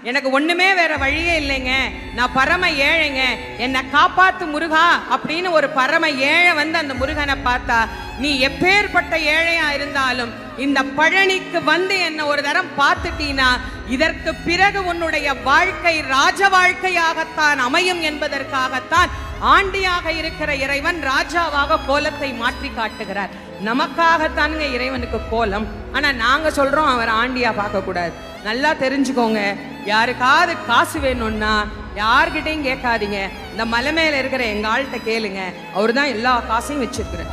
எனக்கு ஒண்ணுமே வேற வழியே இல்லைங்க, நான் பரம ஏழைங்க, என்னை காப்பாத்து முருகா அப்படின்னு ஒரு பரம ஏழை வந்து அந்த முருகனை பார்த்தா, நீ எப்பேற்பட்ட ஏழையா இருந்தாலும் இந்த பழனிக்கு வந்து என்ன ஒரு தரம் பார்த்துட்டீனா இதற்கு பிறகு உன்னுடைய வாழ்க்கை ராஜ வாழ்க்கையாகத்தான் அமையும் என்பதற்காகத்தான் ஆண்டியாக இருக்கிற இறைவன் ராஜாவாக கோலத்தை மாற்றி காட்டுகிறார். நமக்காகத்தானுங்க இறைவனுக்கு கோலம். ஆனா நாங்க சொல்றோம் அவர் ஆண்டியா பார்க்க கூடாது. நல்லா தெரிஞ்சுக்கோங்க, யாருக்காவது காசு வேணும்னா யார்கிட்டையும் கேட்காதீங்க, இந்த மலை மேல இருக்கிற எங்க ஆள்கிட்ட கேளுங்க, அவரு தான் எல்லா காசையும் வச்சிருக்கிறார்.